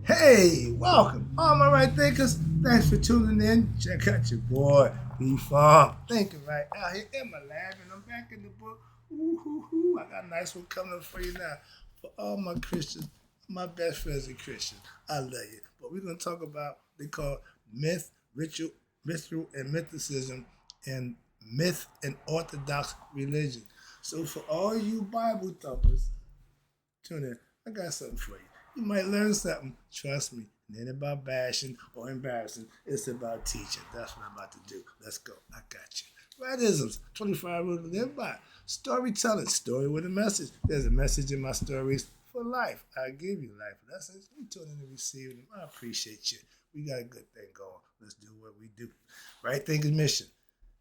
Hey, welcome, all my right thinkers. Thanks for tuning in. Check out your boy, B Farm. Thinking right out here in my lab, and I'm back in the book. Ooh, I got a nice one coming up for you now. For all my Christians, my best friends are Christians. I love you. But we're going to talk about they call myth, ritual, and mysticism, and myth and Orthodox religion. So for all you Bible thumpers, tune in. I got something for you. You might learn something. Trust me. It ain't about bashing or embarrassing. It's about teaching. That's what I'm about to do. Let's go. I got you. Rightisms, 25 rules to live by. Storytelling, story with a message. There's a message in my stories for life. I give you life lessons. You tune in and receive them. I appreciate you. We got a good thing going. Let's do what we do. Right Thinking mission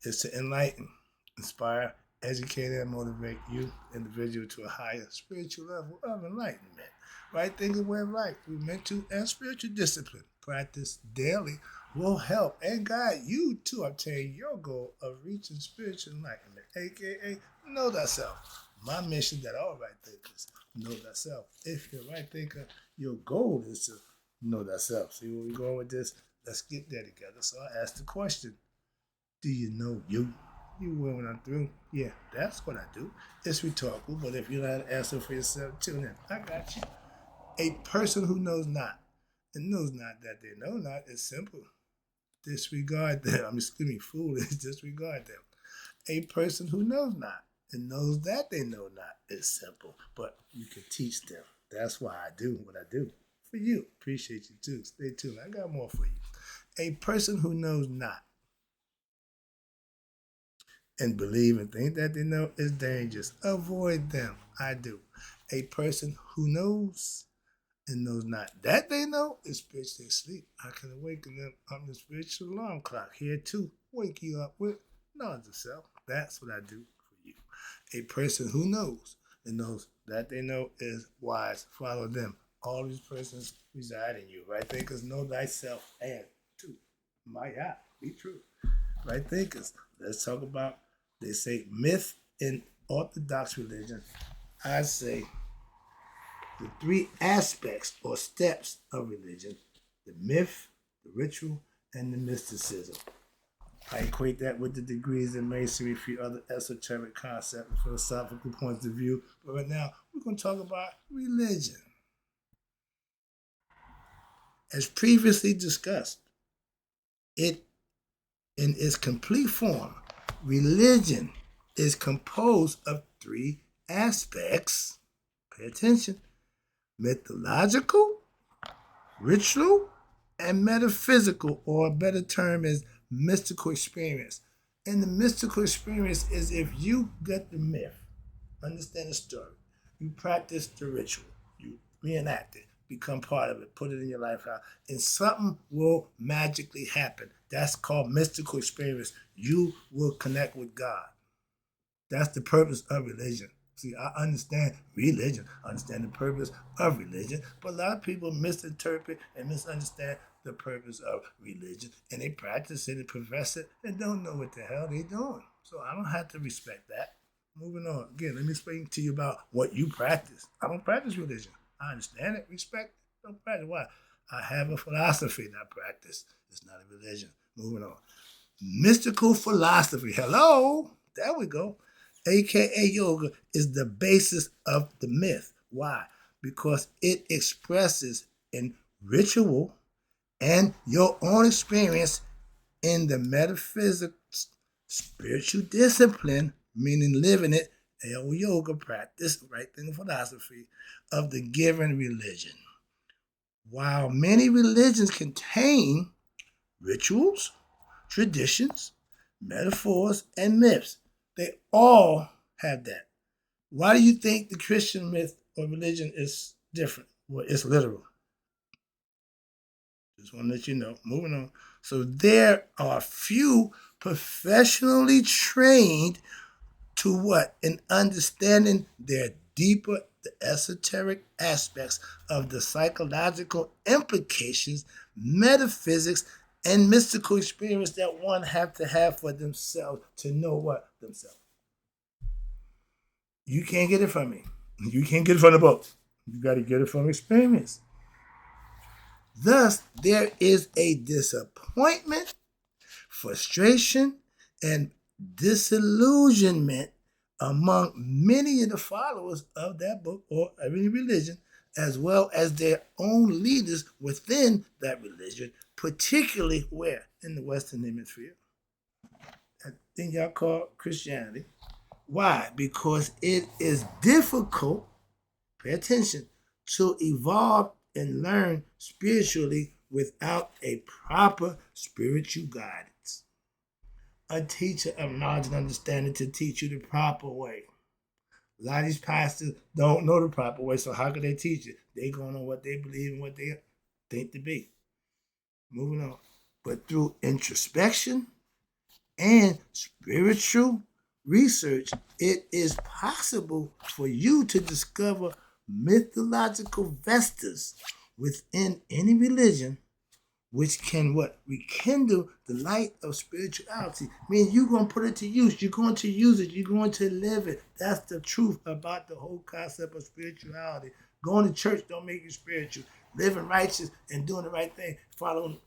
is to enlighten, inspire, educate, and motivate you, individual, to a higher spiritual level of enlightenment. Right thinking way of life through mental and spiritual discipline. Practice daily will help and guide you to obtain your goal of reaching spiritual enlightenment, aka know thyself. My mission that all right thinkers know thyself. If you're a right thinker, your goal is to know thyself. See where we're going with this? Let's get there together. So I asked the question, do you know you? You will when I'm through. Yeah, that's what I do. It's rhetorical, but if you know how to answer for yourself, tune in. I got you. A person who knows not and knows not that they know not is simple. Disregard them. Foolish. Disregard them. A person who knows not and knows that they know not is simple, but you can teach them. That's why I do what I do. For you. Appreciate you too. Stay tuned. I got more for you. A person who knows not and believe and think that they know is dangerous. Avoid them. I do. A person who knows and knows not that they know is spiritually asleep. I can awaken them. I'm the spiritual alarm clock here to wake you up with knowledge of self. That's what I do for you. A person who knows and knows that they know is wise. Follow them. All these persons reside in you. Right thinkers, know thyself and two. Maya, be true. Right thinkers. Let's talk about, they say, myth in Orthodox religion. I say the three aspects or steps of religion: the myth, the ritual, and the mysticism. I equate that with the degrees in masonry, a few other esoteric concepts and philosophical points of view. But right now, we're going to talk about religion. As previously discussed, it in its complete form, religion is composed of three aspects. Pay attention: mythological, ritual, and metaphysical, or a better term is mystical experience. And the mystical experience is if you get the myth, understand the story, you practice the ritual, you reenact it, become part of it, put it in your life out, and something will magically happen. That's called mystical experience. You will connect with God. That's the purpose of religion. See, I understand religion, I understand the purpose of religion, but a lot of people misinterpret and misunderstand the purpose of religion, and they practice it and profess it and don't know what the hell they're doing. So I don't have to respect that. Moving on. Again, let me explain to you about what you practice. I don't practice religion. I understand it, respect it, don't practice. Why? I have a philosophy, not practice. It's not a religion. Moving on. Mystical philosophy. Hello? There we go. AKA yoga is the basis of the myth. Why? Because it expresses in ritual and your own experience in the metaphysics, spiritual discipline, meaning living it, yoga practice, right thing philosophy of the given religion. While many religions contain rituals, traditions, metaphors, and myths, they all have that. Why do you think the Christian myth or religion is different? Well, it's literal. Just want to let you know. Moving on. So there are few professionally trained to what? In understanding their deeper, the esoteric aspects of the psychological implications, metaphysics, and mystical experience that one have to have for themselves to know what? Themselves. You can't get it from me. You can't get it from the book. You got to get it from experience. Thus, there is a disappointment, frustration, and disillusionment among many of the followers of that book or any religion, as well as their own leaders within that religion, particularly where? In the Western Hemisphere. That thing y'all call Christianity. Why? Because it is difficult, pay attention, to evolve and learn spiritually without a proper spiritual guidance. A teacher of knowledge and understanding to teach you the proper way. A lot of these pastors don't know the proper way, so how can they teach it? They going on what they believe and what they think to be. Moving on. But through introspection and spiritual research, it is possible for you to discover mythological vestas within any religion which can what? Rekindle the light of spirituality. I mean, you're going to put it to use. You're going to use it. You're going to live it. That's the truth about the whole concept of spirituality. Going to church don't make you spiritual. Living righteous and doing the right thing, following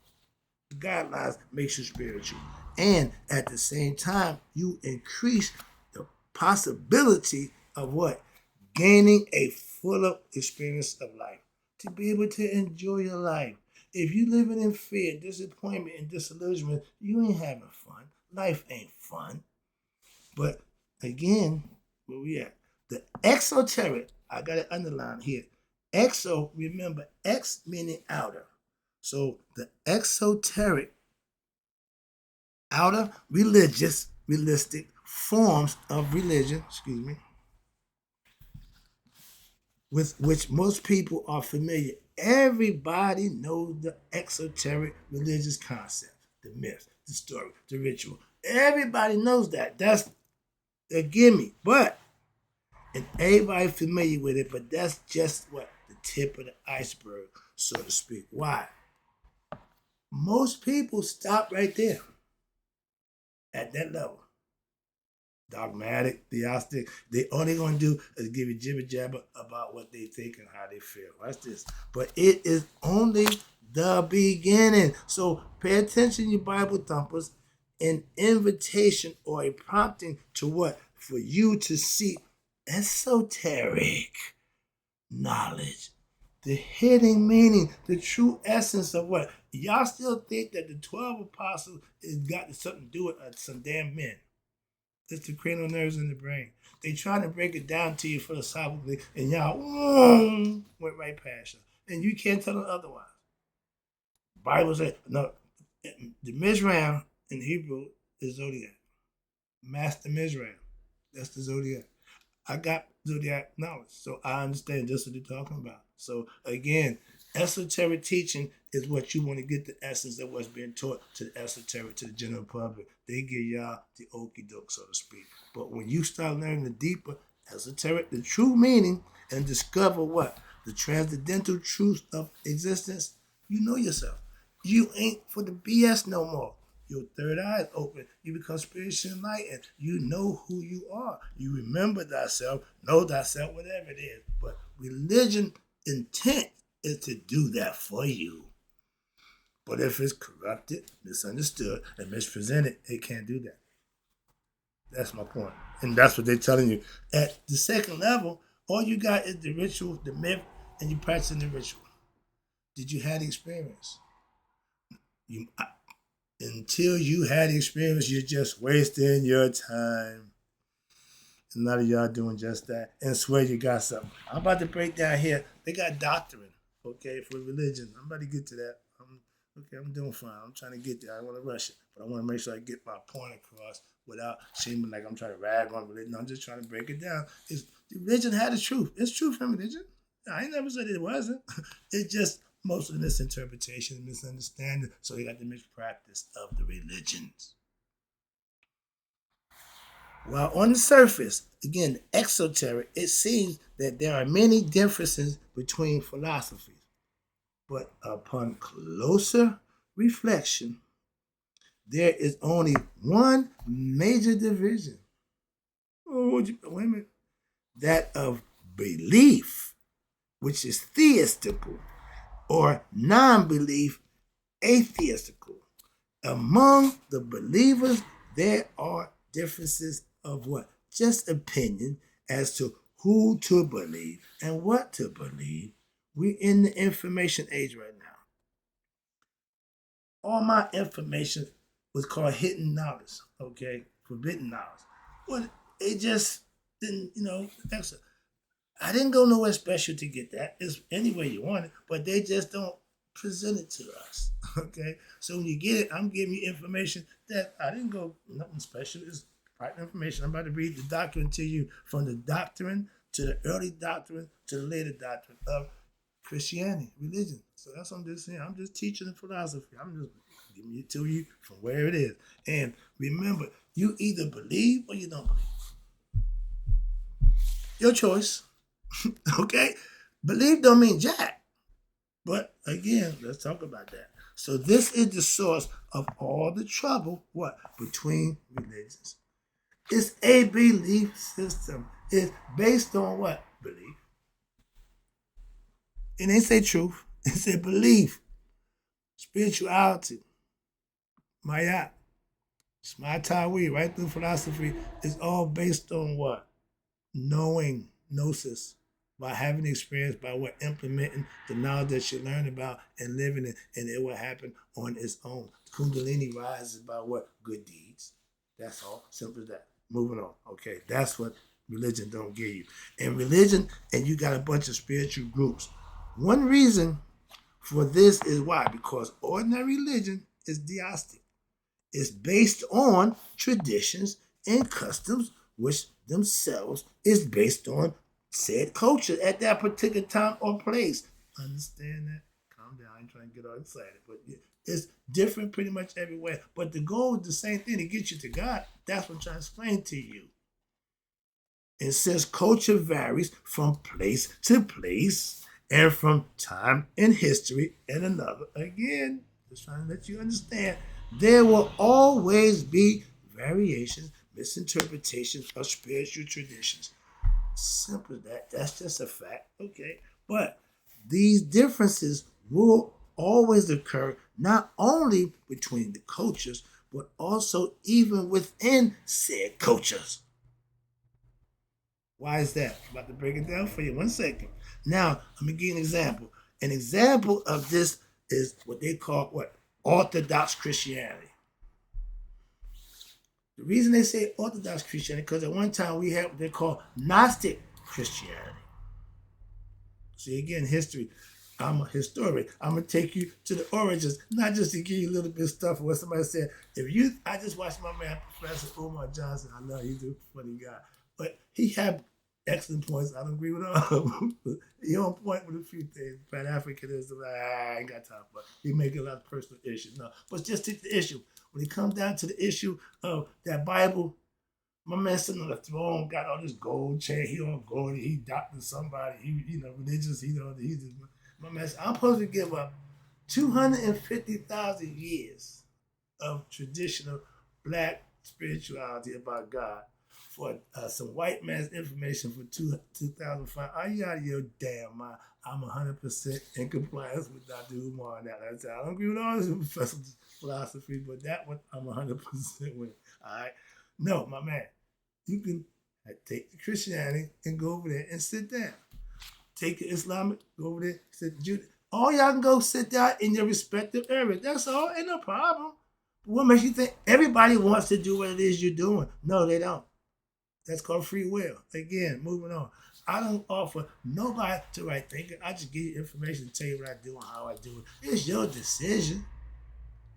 the guidelines makes you spiritual. And at the same time, you increase the possibility of what? Gaining a fuller experience of life. To be able to enjoy your life. If you living in fear, disappointment, and disillusionment, you ain't having fun. Life ain't fun. But again, where we at? The exoteric, I got it underlined here. Exo, remember, ex meaning outer. So the exoteric, outer realistic forms of religion, with which most people are familiar. Everybody knows the exoteric religious concept, the myth, the story, the ritual. Everybody knows that. That's a gimme. And everybody familiar with it, but that's just what? The tip of the iceberg, so to speak. Why? Most people stop right there at that level. Dogmatic, theistic. They only gonna do is give you jibber jabber about what they think and how they feel. Watch this. But it is only the beginning. So pay attention, you Bible thumpers. An invitation or a prompting to what? For you to seek esoteric knowledge. The hidden meaning, the true essence of what? Y'all still think that the 12 apostles has got something to do with some damn men. It's the cranial nerves in the brain. They try to break it down to you philosophically, and y'all went right past you. And you can't tell them otherwise. Bible says, no, the Mizraim in Hebrew is Zodiac. Master Mizraim. That's the Zodiac. I got Zodiac knowledge, so I understand just what they're talking about. So again, esoteric teaching is what you want to get the essence of what's being taught to the esoteric, to the general public. They give y'all the okie doke, so to speak. But when you start learning the deeper esoteric, the true meaning, and discover what? The transcendental truth of existence, you know yourself. You ain't for the BS no more. Your third eye is open. You become spiritually enlightened. You know who you are. You remember thyself, know thyself, whatever it is. But religion intent is to do that for you. But if it's corrupted, misunderstood, and mispresented, it can't do that. That's my point. And that's what they're telling you. At the second level, all you got is the ritual, the myth, and you practicing the ritual. Did you have the experience? Until you had the experience, you're just wasting your time. And a lot of y'all doing just that and swear you got something. I'm about to break down here. They got doctrine, okay, for religion. I'm about to get to that. I'm doing fine. I'm trying to get there. I don't want to rush it, but I want to make sure I get my point across without seeming like I'm trying to rag on religion. I'm just trying to break it down. Religion had the truth. It's truth in religion. I ain't never said it wasn't. It's just most of the misinterpretation and misunderstanding. So they got the mispractice of the religions. While on the surface, again, exoteric, it seems that there are many differences between philosophies. But upon closer reflection, there is only one major division. Wait a minute. That of belief, which is theistical, or non-belief atheistical. Among the believers, there are differences of what? Just opinion as to who to believe and what to believe. We're in the information age right now. All my information was called hidden knowledge, okay? Forbidden knowledge. Well, it just didn't, I didn't go nowhere special to get that. It's any way you want it, but they just don't present it to us, okay? So when you get it, I'm giving you information that I didn't go nothing special. It's private information. I'm about to read the doctrine to you, from the doctrine to the early doctrine to the later doctrine of Christianity, religion. So that's what I'm just saying. I'm just teaching the philosophy. I'm just giving it to you from where it is. And remember, you either believe or you don't believe. Your choice. Okay? Believe don't mean jack. But again, let's talk about that. So this is the source of all the trouble, what? Between religions. It's a belief system. It's based on what? Belief. It ain't say truth. It say belief. Spirituality. Mayat. Smatawi, right through philosophy, is all based on what? Knowing, gnosis. By having experience, by what? Implementing the knowledge that you learn about and living it, and it will happen on its own. Kundalini rises by what? Good deeds. That's all. Simple as that. Moving on. Okay, that's what religion don't give you. And religion, and you got a bunch of spiritual groups. One reason for this is why? Because ordinary religion is deistic. It's based on traditions and customs, which themselves is based on said culture at that particular time or place. Understand that? Calm down. I ain't trying to get all excited, but it's different pretty much everywhere. But the goal is the same thing, to get you to God. That's what I'm trying to explain to you. And since culture varies from place to place and from time in history and another, again, just trying to let you understand, there will always be variations, misinterpretations of spiritual traditions. Simple as that. That's just a fact. Okay. But these differences will always occur, not only between the cultures, but also even within said cultures. Why is that? I'm about to break it down for you. 1 second. Now, let me give you an example. An example of this is what they call what? Orthodox Christianity. The reason they say Orthodox Christianity, because at one time we had what they call Gnostic Christianity. See, again, history. I'm a historian. I'm going to take you to the origins, not just to give you a little bit of stuff of what somebody said. I just watched my man, Professor Umar Johnson. I know he's a funny guy. But he had excellent points. I don't agree with all of them. He on point with a few things. Pan-Africanism, I ain't got time for it. He making a lot of personal issues. No, but just take the issue. When it comes down to the issue of that Bible, my man sitting on the throne, got all this gold chain. He on gold. He doctored somebody. He religious. He's my man said, I'm supposed to give up 250,000 years of traditional black spirituality about God for some white man's information for 2005. Are you out of your damn mind? I'm 100% in compliance with Dr. Umar on that. I don't agree with all this professor philosophy, but that one I'm 100% with. All right? No, my man, you can take the Christianity and go over there and sit down. Take the Islamic, go over there, sit Judah. All y'all can go sit down in your respective areas. That's all. Ain't no problem. But what makes you think everybody wants to do what it is you're doing? No, they don't. That's called free will. Again, moving on. I don't offer nobody to right thinking. I just give you information, tell you what I do and how I do it. It's your decision.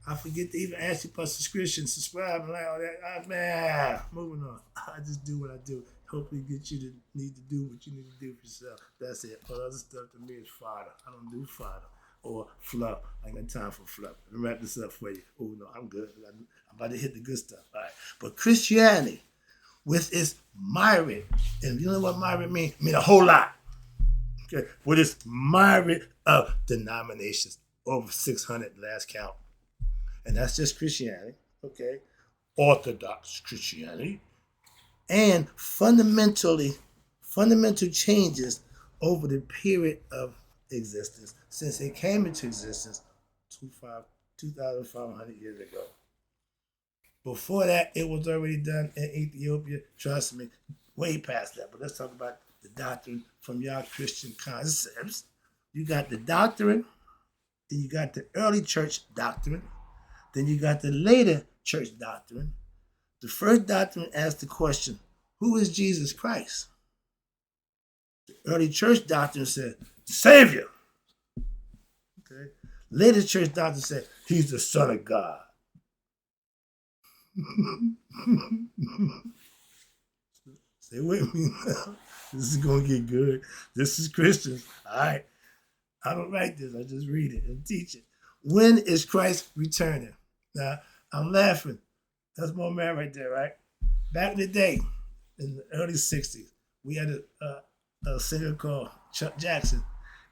I forget to even ask you for subscription, subscribe, and like all that. Man, moving on. I just do what I do. Hopefully get you to need to do what you need to do for yourself. That's it. All other stuff to me is fodder. I don't do fodder or fluff. I ain't got time for fluff. Let me wrap this up for you. Oh, no, I'm good. I'm about to hit the good stuff. All right. But Christianity, with its myriad, and you know what myriad means? It means a whole lot. Okay. With its myriad of denominations, over 600 last count. And that's just Christianity. Okay. Orthodox Christianity. And fundamental changes over the period of existence. since it came into existence 2,500 years ago. Before that, it was already done in Ethiopia. Trust me, way past that. But let's talk about the doctrine from your Christian concepts. You got the doctrine, then you got the early church doctrine, then you got the later church doctrine. The first doctrine asked the question, who is Jesus Christ? The early church doctrine said, Savior. Okay. Later church doctrine said, he's the Son of God. Stay with me now. This is going to get good. This is Christians. All right. I don't write this. I just read it and teach it. When is Christ returning? Now, I'm laughing. That's my man right there, right? Back in the day, in the early 60s, we had a singer called Chuck Jackson.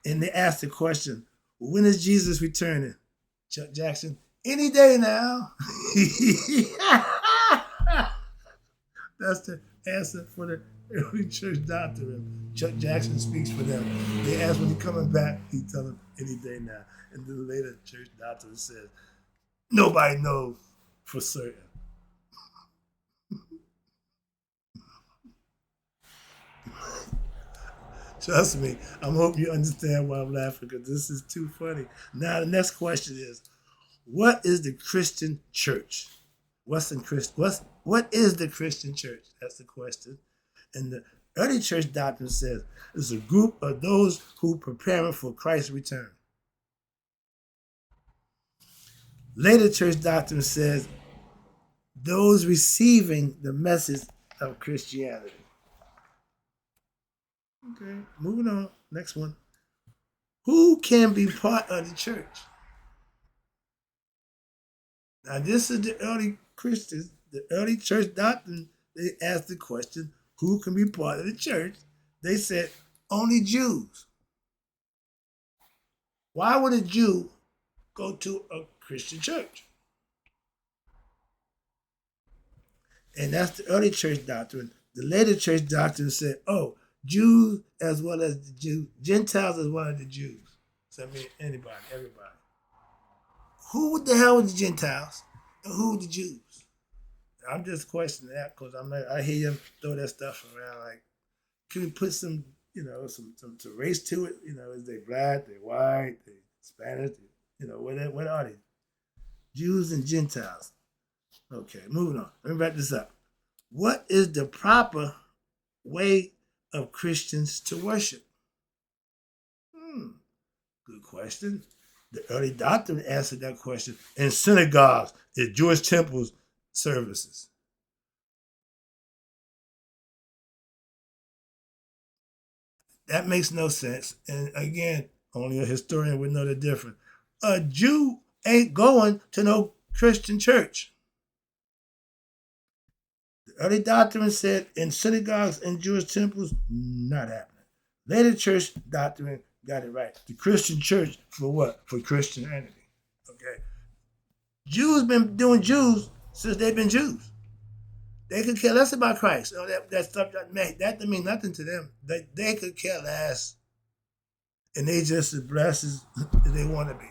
And they asked the question, when is Jesus returning? Chuck Jackson, any day now. That's the answer for the early church doctrine. Chuck Jackson speaks for them. They ask when he's coming back, he tell them any day now. And the later church doctrine says, nobody knows for certain. Trust me, I hope you understand why I'm laughing, because this is too funny. Now the next question is, what is the Christian church? What is the Christian church? That's the question. And the early church doctrine says it's a group of those who preparing for Christ's return. Later church doctrine says those receiving the message of Christianity. Okay, moving on. Next one. Who can be part of the church? Now, this is the early Christians, the early church doctrine. They asked the question, who can be part of the church? They said, only Jews. Why would a Jew go to a Christian church? And that's the early church doctrine. The later church doctrine said, oh, Jews as well as the Jews, Gentiles as well as the Jews. So I mean, anybody, everybody. Who the hell were the Gentiles and who were the Jews? I'm just questioning that because I'm like, I hear them throw that stuff around. Like, can we put some race to it? Is they black, they white, they Spanish? What are they? Jews and Gentiles. Okay, moving on. Let me wrap this up. What is the proper way of Christians to worship? Good question. The early doctrine answered that question in synagogues, in Jewish temples, services. That makes no sense. And again, only a historian would know the difference. A Jew ain't going to no Christian church. The early doctrine said in synagogues and Jewish temples, not happening. Later church doctrine got it right. The Christian church for what? For Christianity. Okay. Jews been doing Jews since they've been Jews. They could care less about Christ. That stuff that doesn't mean nothing to them. They could care less. And they just as blessed as they want to be.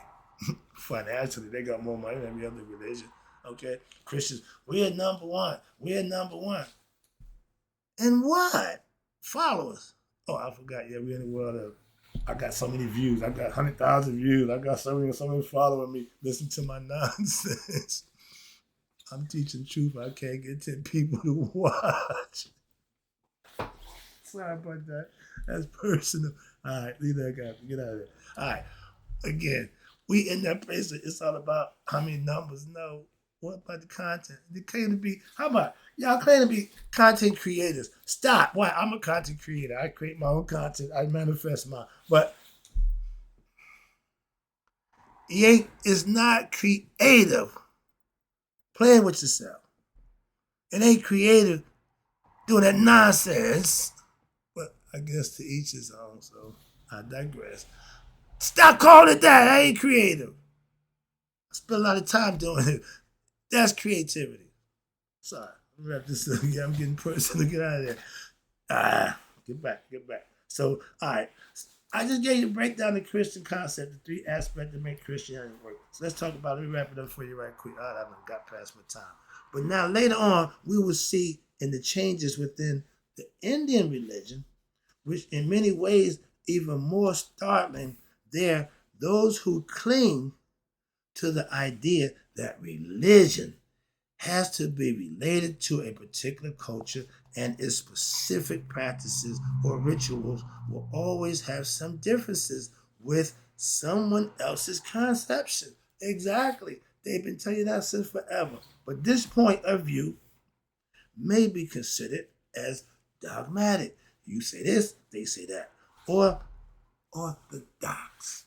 Financially, they got more money than every other religion. Okay? Christians, we're number one. We're number one. And what? Followers. Oh, I forgot. Yeah, we're in the world of, I got so many views. I got 100,000 views. I got so many following me. Listen to my nonsense. I'm teaching truth. I can't get 10 people to watch. Sorry about that. That's personal. All right, leave that guy. Get out of there. All right. Again, we in that place that it's all about how many numbers. No. What about the content? They claim to be, how about, y'all claim to be content creators. Stop. Why? I'm a content creator. I create my own content. I manifest mine. But it's not creative playing with yourself. It ain't creative doing that nonsense. But I guess to each his own, so I digress. Stop calling it that. I ain't creative. I spend a lot of time doing it. That's creativity. Sorry. Wrap this up. I'm getting personal. Get out of there. Get back. So, all right. I just gave you a breakdown of the Christian concept, the three aspects that make Christianity work. So let's talk about it. Let me wrap it up for you right quick. All right, I got past my time. But now later on, we will see in the changes within the Indian religion, which in many ways even more startling, there those who cling to the idea that religion has to be related to a particular culture and its specific practices or rituals will always have some differences with someone else's conception. Exactly. They've been telling you that since forever. But this point of view may be considered as dogmatic. You say this, they say that. Or orthodox.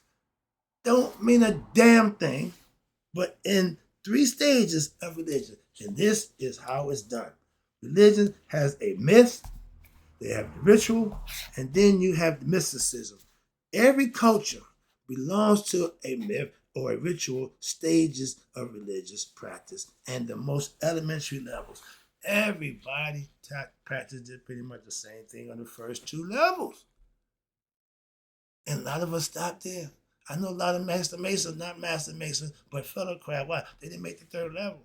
Don't mean a damn thing, but in three stages of religion. And this is how it's done. Religion has a myth, they have the ritual, and then you have the mysticism. Every culture belongs to a myth or a ritual stages of religious practice and the most elementary levels. Everybody practices pretty much the same thing on the first two levels. And a lot of us stop there. I know a lot of Master Masons, not Master Masons, but fellow crab. Why? They didn't make the third level.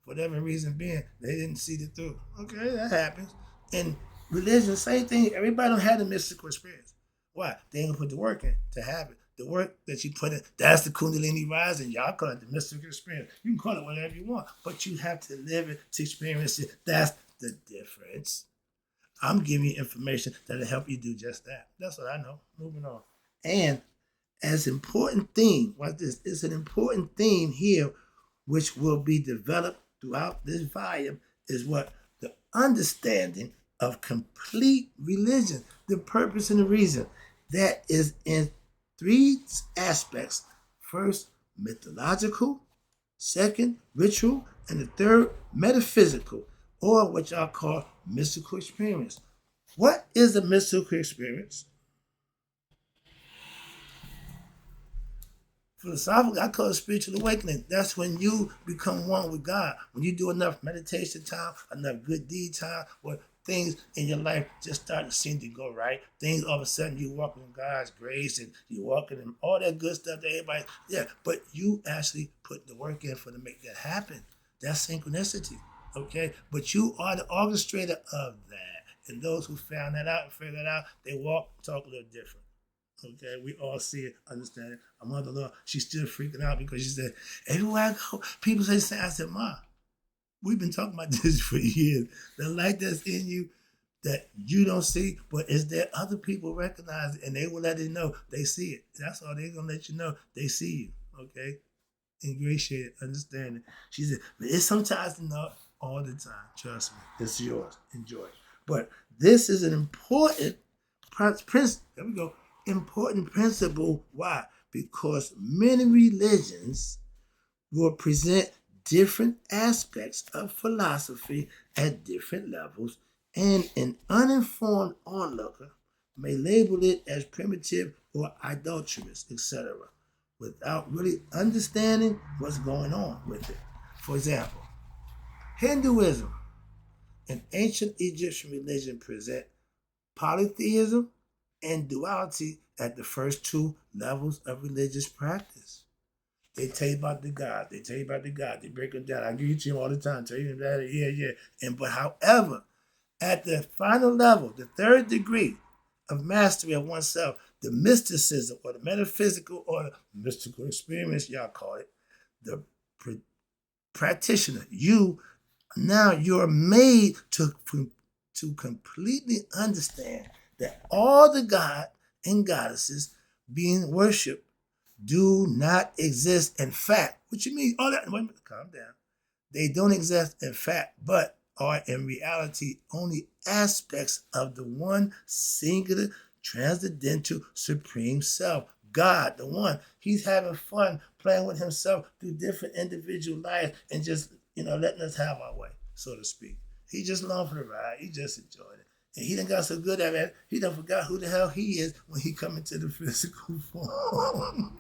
For whatever reason being, they didn't see it through. Okay, that happens. And religion, same thing. Everybody don't have the mystical experience. Why? They ain't gonna put the work in to have it. The work that you put in, that's the Kundalini rising. Y'all call it the mystical experience. You can call it whatever you want, but you have to live it to experience it. That's the difference. I'm giving you information that'll help you do just that. That's what I know. Moving on. And as important theme, what this is an important theme here, which will be developed throughout this volume, is what the understanding of complete religion, the purpose and the reason. That is in three aspects. First, mythological, second, ritual, and the third, metaphysical, or what y'all call mystical experience. What is a mystical experience? Philosophically, I call it spiritual awakening. That's when you become one with God. When you do enough meditation time, enough good deed time, where things in your life just start to seem to go right. Things all of a sudden you walking in God's grace and you walking in all that good stuff that everybody, yeah, but you actually put the work in for to make that happen. That's synchronicity, okay? But you are the orchestrator of that. And those who found that out and figured that out, they walk, talk a little different. Okay, we all see it, understand it. My mother-in-law, she's still freaking out because she said, everywhere I go, people say, I said, Ma, we've been talking about this for years. The light that's in you that you don't see, but is there other people recognize it and they will let it know they see it. That's all they're going to let you know. They see you, okay? Ingratiate it, understand it. She said, but it's sometimes not all the time. Trust me, it's yours. Enjoy it. But this is an important principle. There we go. Important principle. Why? Because many religions will present different aspects of philosophy at different levels, and an uninformed onlooker may label it as primitive or idolatrous, etc., without really understanding what's going on with it. For example, Hinduism and ancient Egyptian religion present polytheism and duality at the first two levels of religious practice. They tell you about the God. They tell you about the God. They break it down. I give it to you all the time. Tell you that, yeah. But however, at the final level, the third degree of mastery of oneself, the mysticism or the metaphysical or the mystical experience, y'all call it, the practitioner, you're made to completely understand that all the God and goddesses being worshipped do not exist in fact. What you mean? All that? Wait a minute, calm down. They don't exist in fact, but are in reality only aspects of the one singular transcendental supreme self. God, the one. He's having fun playing with himself through different individual lives and just, letting us have our way, so to speak. He just along for the ride. He just enjoyed it. And he done got so good at it, he done forgot who the hell he is when he come into the physical form.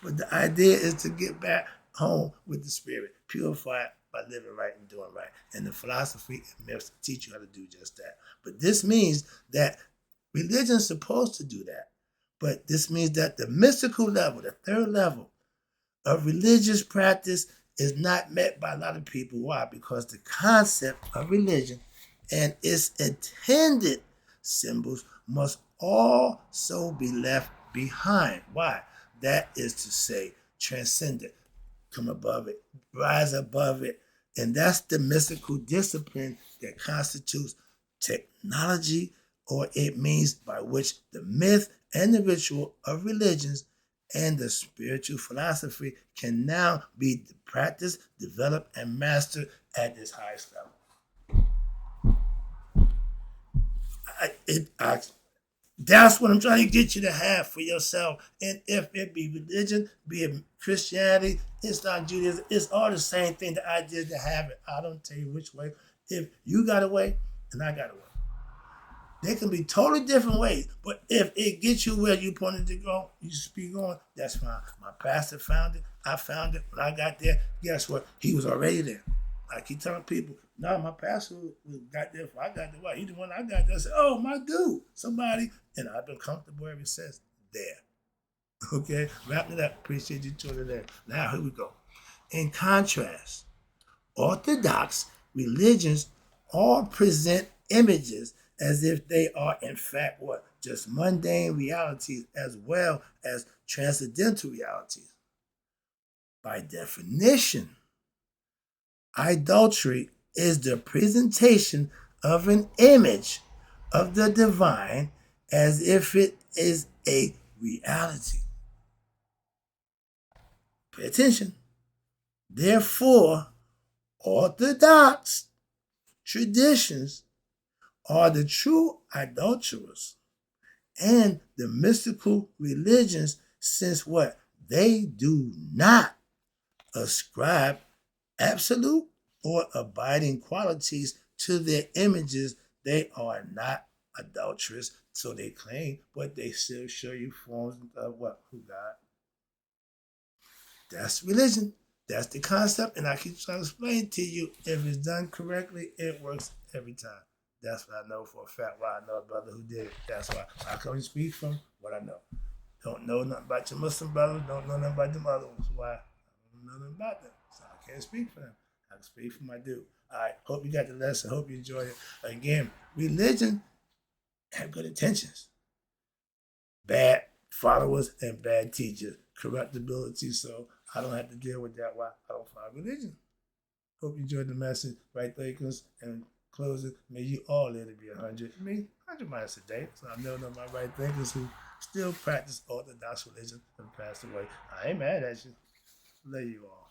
But the idea is to get back home with the spirit, purified by living right and doing right. And the philosophy and myths teach you how to do just that. But this means that Religion's supposed to do that. But this means that the mystical level, the third level of religious practice is not met by a lot of people. Why? Because the concept of religion and its intended symbols must also be left behind. Why? That is to say, transcendent, come above it, rise above it. And that's the mystical discipline that constitutes technology, or it means by which the myth and the ritual of religions and the spiritual philosophy can now be practiced, developed, and mastered at this highest level. That's what I'm trying to get you to have for yourself. And if it be religion, be it Christianity, Islam, Judaism, it's all the same thing. The idea is to have it. I don't tell you which way. If you got a way and I got a way, they can be totally different ways. But if it gets you where you wanted to go, you speak on, that's fine. My pastor found it. I found it. When I got there, guess what? He was already there. I keep telling people, no, my pastor got there before I got there. Why? He the one I got there. I said, oh, my dude, somebody. And I've been comfortable ever since there. Okay? Wrapping it up. Appreciate you tuning in. Now, here we go. In contrast, Orthodox religions all present images as if they are, in fact, what? Just mundane realities as well as transcendental realities. By definition, idolatry is the presentation of an image of the divine as if it is a reality. Pay attention. Therefore, Orthodox traditions are the true idolaters and the mystical religions, since what? They do not ascribe absolute or abiding qualities to their images. They are not adulterous, so they claim, but they still show you forms of what? Who? God. That's religion. That's the concept, and I keep trying to explain to you, if it's done correctly, it works every time. That's what I know for a fact. Why I know a brother who did it. That's why I can only speak from what I know. Don't know nothing about your Muslim brothers. Don't know nothing about them other ones. Why? I don't know nothing about them. So I can't speak for them. I can speak for my dude. All right. Hope you got the lesson. Hope you enjoyed it. Again, religion have good intentions. Bad followers and bad teachers. Corruptibility. So I don't have to deal with that. Why? I don't follow religion. Hope you enjoyed the message. Right thinkers, and closing. May you all live to be 100. I mean, 100 miles a day. So I know my right thinkers who still practice Orthodox religion and passed away. I ain't mad at you. Love you all.